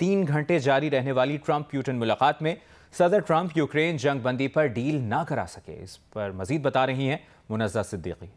3 घंटे जारी रहने वाली ट्रंप प्यूटिन मुलाकात में सदर ट्रंप यूक्रेन जंग बंदी पर डील ना करा सके। इस पर मजीद बता रही हैं मुनज़्ज़ा सिद्दीकी।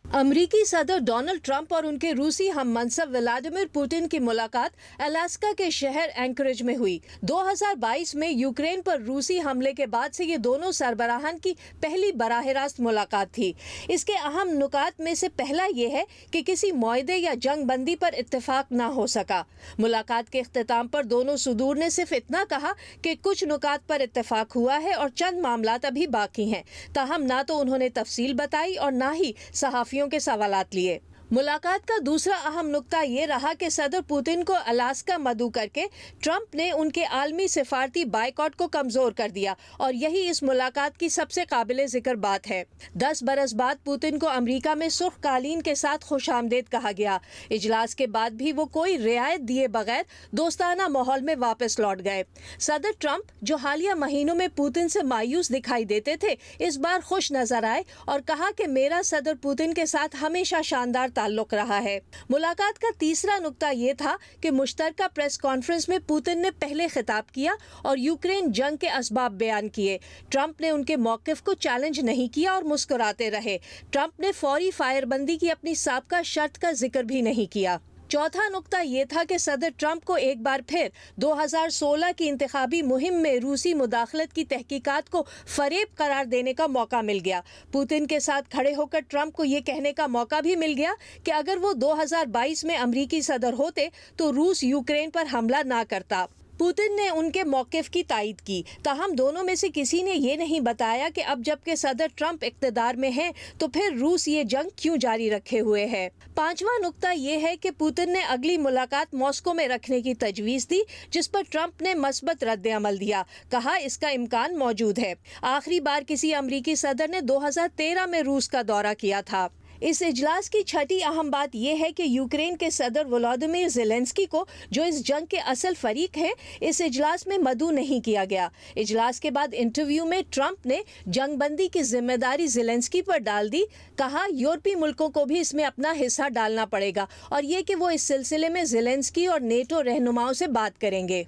अमरीकी सदर डोनाल्ड ट्रंप और उनके रूसी हममनसब व्लादिमीर पुतिन की मुलाकात अलास्का के शहर एंकरेज में हुई। 2022 में यूक्रेन पर रूसी हमले के बाद से ये दोनों सरबराहान की पहली बराह रास्त मुलाकात थी। इसके अहम नुकात में से पहला ये है कि किसी मुआहदे या जंग बंदी पर इत्तेफाक ना हो सका। मुलाकात के इख्तिताम पर दोनों सुदूर ने सिर्फ इतना कहा कि कुछ नुकात पर इत्तेफाक हुआ है और चंद मामलात अभी बाकी हैं। ताहम ना तो उन्होंने तफसील बताई और ना ही सहाफियों के सवालात लिए। मुलाकात का दूसरा अहम नुक्ता ये रहा कि सदर पुतिन को अलास्का मदऊ करके ट्रंप ने उनके आलमी सिफारती बायकॉट को कमजोर कर दिया और यही इस मुलाकात की सबसे काबिले जिक्र बात है। 10 बरस बाद पुतिन को अमेरिका में सुर्ख कालीन के साथ खुशामदेद कहा गया। इजलास के बाद भी वो कोई रियायत दिए बगैर दोस्ताना माहौल में वापस लौट गए। सदर ट्रंप, जो हालिया महीनों में पुतिन से मायूस दिखाई देते थे, इस बार खुश नजर आए और कहा कि मेरा सदर पुतिन के साथ हमेशा शानदार ताल्लुक रहा है। मुलाकात का तीसरा नुक्ता ये था कि मुश्तरका प्रेस कॉन्फ्रेंस में पुतिन ने पहले खिताब किया और यूक्रेन जंग के असबाब बयान किए। ट्रंप ने उनके मौकिफ को चैलेंज नहीं किया और मुस्कुराते रहे। ट्रंप ने फौरी फायरबंदी की अपनी साबका शर्त का जिक्र भी नहीं किया। चौथा नुक्ता ये था कि सदर ट्रंप को एक बार फिर 2016 की इंतखाबी मुहिम में रूसी मुदाखलत की तहकीकात को फरेब करार देने का मौका मिल गया। पुतिन के साथ खड़े होकर ट्रंप को ये कहने का मौका भी मिल गया कि अगर वो 2022 में अमरीकी सदर होते तो रूस यूक्रेन पर हमला ना करता। पुतिन ने उनके मौकिफ की तायद की। ताहम दोनों में से किसी ने ये नहीं बताया कि अब जबकि सदर ट्रंप इक़्तिदार में हैं तो फिर रूस ये जंग क्यों जारी रखे हुए है। पांचवा नुक्ता ये है कि पुतिन ने अगली मुलाकात मॉस्को में रखने की तजवीज़ दी, जिस पर ट्रंप ने मस्बत रद्द अमल दिया। कहा इसका इम्कान मौजूद है। आखिरी बार किसी अमरीकी सदर ने 2013 में रूस का दौरा किया था। इस इजलास की छठी अहम बात यह है कि यूक्रेन के सदर वोलोदिमीर ज़ेलेंस्की को, जो इस जंग के असल फरीक हैं, इस इजलास में मदऊ नहीं किया गया। इजलास के बाद इंटरव्यू में ट्रंप ने जंगबंदी की जिम्मेदारी ज़ेलेंस्की पर डाल दी। कहा यूरोपीय मुल्कों को भी इसमें अपना हिस्सा डालना पड़ेगा और ये कि वो इस सिलसिले में ज़ेलेंस्की और नेटो रहनुमाओं से बात करेंगे।